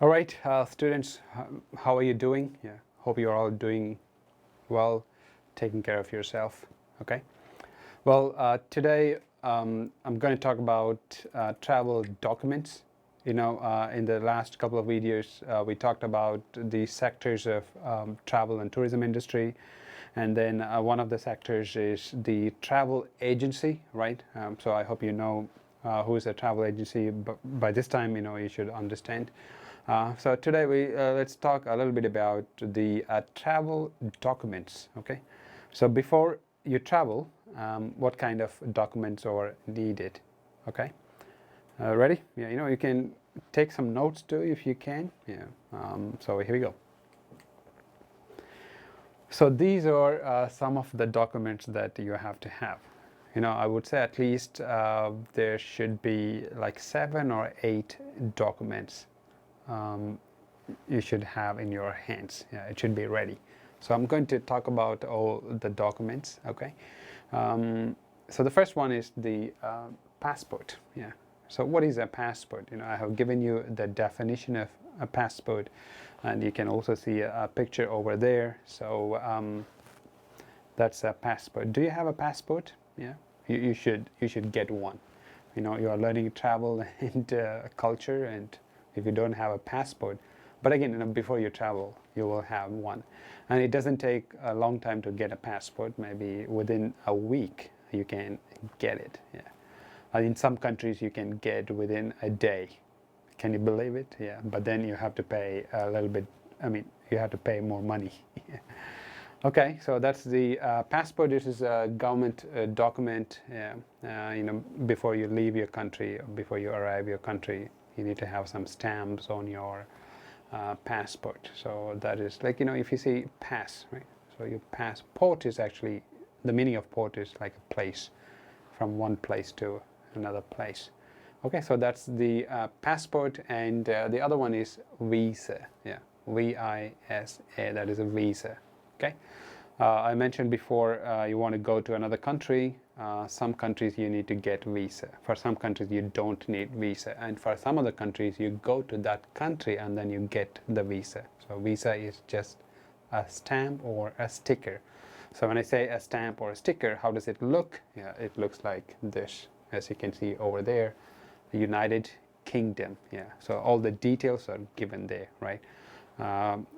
All right, students, how are you doing? Yeah, hope you're all doing well, taking care of yourself. Okay. Well, today I'm going to talk about travel documents. In the last couple of videos, we talked about the sectors of travel and tourism industry, and then one of the sectors is the travel agency, right? So I hope you know who is a travel agency, but by this time, you should understand. So today let's talk a little bit about the travel documents. Okay, so before you travel, what kind of documents are needed? Okay, ready? Yeah, you can take some notes too if you can. Yeah. So here we go. So these are some of the documents that you have to have. I would say at least there should be like 7 or 8 documents you should have in your hands. Yeah, it should be ready. So I'm going to talk about all the documents. Okay. So the first one is the passport. Yeah. So what is a passport? I have given you the definition of a passport, and you can also see a picture over there. So that's a passport. Do you have a passport? Yeah. You should get one. You are learning travel and culture, and if you don't have a passport, but again, before you travel, you will have one, and it doesn't take a long time to get a passport. Maybe within a week you can get it. Yeah, in some countries you can get within a day. Can you believe it? Yeah, but then you have to pay a little bit. You have to pay more money. Okay, so that's the passport. This is a government document. Yeah. Before you leave your country, before you arrive your country, you need to have some stamps on your passport. So that is like, if you see pass, right? So your passport is actually, the meaning of port is like a place, from one place to another place. Okay, so that's the passport, and the other one is visa. Yeah, V-I-S-A, that is a visa. Okay, I mentioned before, you want to go to another country. Some countries you need to get visa. For some countries you don't need visa, and for some other countries you go to that country and then you get the visa. So visa is just a stamp or a sticker. So when I say a stamp or a sticker, how does it look? Yeah, it looks like this, as you can see over there, the United Kingdom. Yeah, so all the details are given there, right?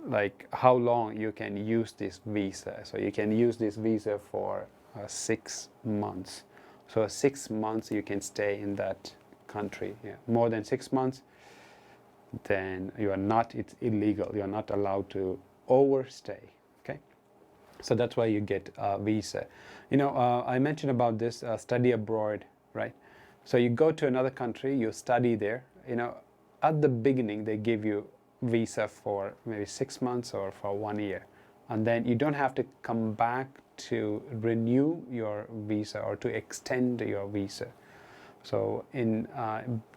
Like how long you can use this visa. So you can use this visa for 6 months. So 6 months you can stay in that country. Yeah. More than 6 months, then you are not, it's illegal. You are not allowed to overstay. Okay. So that's why you get a visa. I mentioned about this study abroad, right? So you go to another country, you study there. At the beginning they give you visa for maybe 6 months or for 1 year, and then you don't have to come back to renew your visa or to extend your visa. So in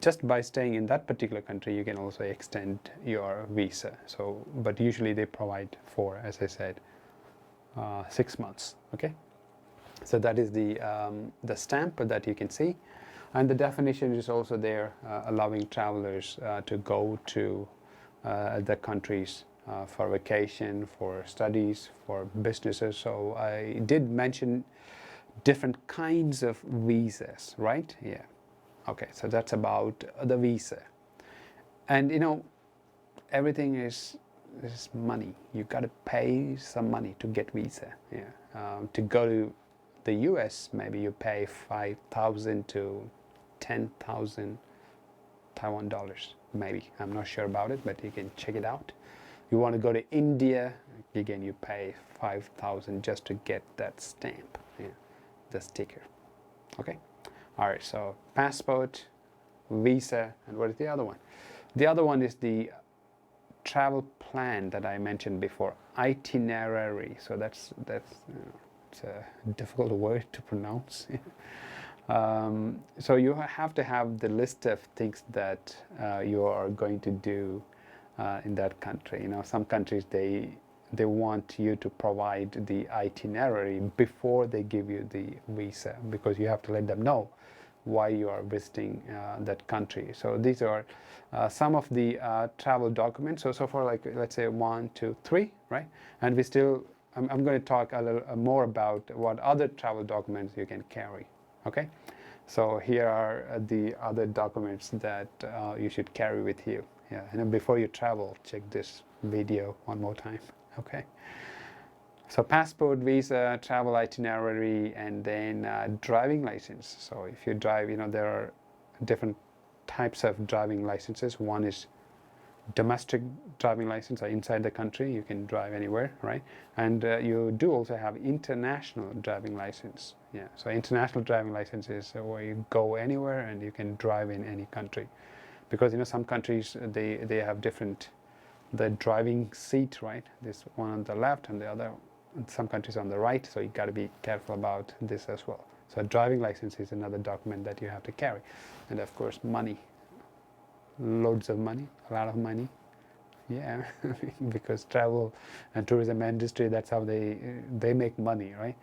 just by staying in that particular country, you can also extend your visa. So, but usually they provide for, as I said, 6 months. Okay, so that is the stamp that you can see, and the definition is also there, allowing travelers to go to the countries for vacation, for studies, for businesses. So I did mention different kinds of visas, right? Yeah. Okay, so that's about the visa. And everything is money. You got to pay some money to get visa. Yeah. To go to the US, maybe you pay 5,000 to 10,000 Taiwan dollars. Maybe, I'm not sure about it, but you can check it out. You want to go to India, again you pay 5,000 just to get that stamp, yeah, the sticker. Okay. All right. So passport, visa, and what is the other one? The other one is the travel plan that I mentioned before, itinerary. So that's it's a difficult word to pronounce. So you have to have the list of things that you are going to do in that country. Some countries they want you to provide the itinerary before they give you the visa, because you have to let them know why you are visiting that country. So these are some of the travel documents. So far, like let's say 1, 2, 3, right? And we still, I'm going to talk a little more about what other travel documents you can carry. Okay, so here are the other documents that you should carry with you. Yeah, and before you travel, check this video one more time. Okay. So passport, visa, travel itinerary, and then driving license. So if you drive, there are different types of driving licenses. One is domestic driving license, or inside the country, you can drive anywhere, right? And you do also have international driving license. Yeah, so international driving license is where you go anywhere and you can drive in any country. Because some countries, they have different, the driving seat, right? This one on the left and the other, some countries on the right, so you got to be careful about this as well. So a driving license is another document that you have to carry. And of course, money. Loads of money, a lot of money. Yeah, because travel and tourism industry, that's how they make money, right?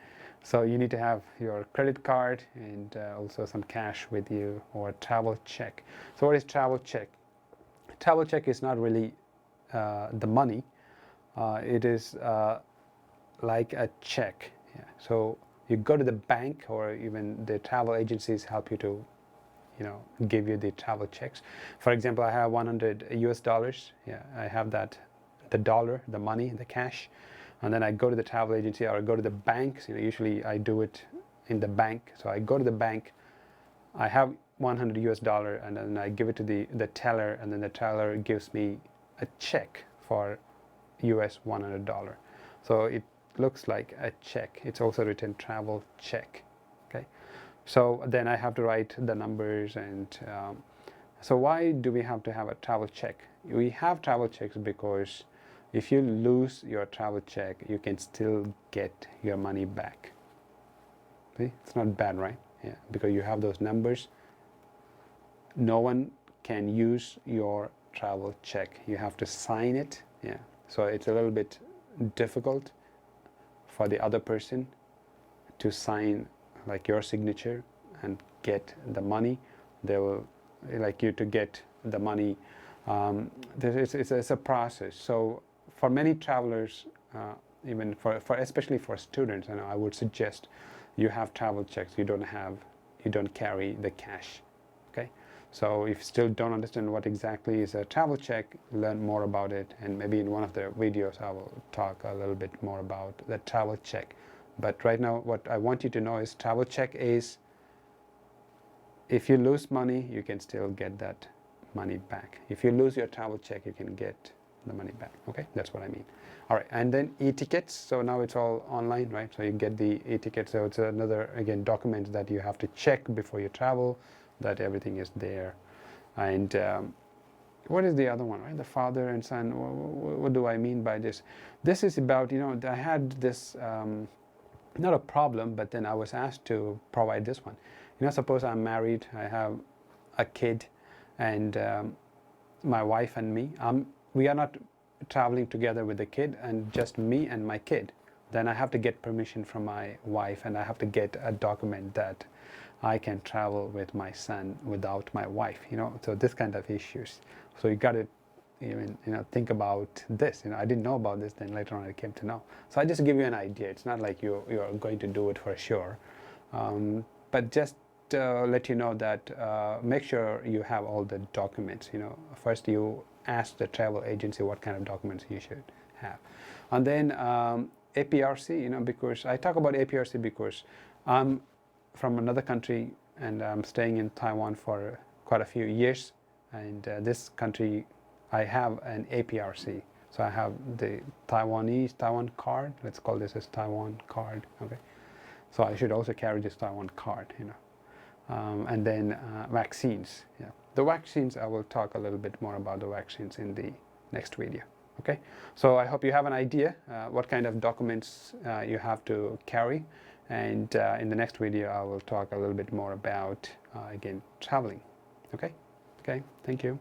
So you need to have your credit card and also some cash with you, or travel check. So what is travel check? Travel check is not really the money. It is like a check. Yeah. So you go to the bank, or even the travel agencies help you to give you the travel checks. For example, I have 100 US dollars. Yeah, I have that, the dollar, the money, the cash, and then I go to the travel agency, or I go to the banks. Usually I do it in the bank. So I go to the bank, I have 100 US dollar, and then I give it to the teller, and then the teller gives me a check for US $100. So it looks like a check. It's also written travel check. Okay. So then I have to write the numbers, and so why do we have to have a travel check? We have travel checks because if you lose your travel check, you can still get your money back. See? It's not bad, right? Yeah, because you have those numbers. No one can use your travel check. You have to sign it. Yeah, so it's a little bit difficult for the other person to sign like your signature and get the money. They will like you to get the money. It's a process. So for many travelers, even for especially for students, I would suggest you have travel checks. You don't carry the cash. Okay. So if you still don't understand what exactly is a travel check, learn more about it, and maybe in one of the videos I will talk a little bit more about the travel check. But right now, what I want you to know is travel check is, if you lose money, you can still get that money back. If you lose your travel check, you can get the money back. Okay, that's what I mean. All right, and then e-tickets. So now it's all online, right? So you get the e-ticket. So it's another, again, document that you have to check before you travel, that everything is there. And what is the other one, right? The father and son. What do I mean by this? This is about, I had this, not a problem, but then I was asked to provide this one. Suppose I'm married, I have a kid, and my wife and me, we are not traveling together with the kid, and just me and my kid. Then I have to get permission from my wife, and I have to get a document that I can travel with my son without my wife, so this kind of issues. So you got to even think about this. I didn't know about this, then later on I came to know. So I just give you an idea. It's not like you're going to do it for sure, but just let you know that make sure you have all the documents. First you ask the travel agency what kind of documents you should have, and then APRC. Because I talk about APRC because I'm from another country and I'm staying in Taiwan for quite a few years, and this country I have an APRC. So I have the Taiwan card. Let's call this as Taiwan card. Okay. So I should also carry this Taiwan card. And then vaccines. Yeah. The vaccines, I will talk a little bit more about the vaccines in the next video. Okay. So I hope you have an idea what kind of documents you have to carry. And in the next video, I will talk a little bit more about again traveling. Okay. Okay. Thank you.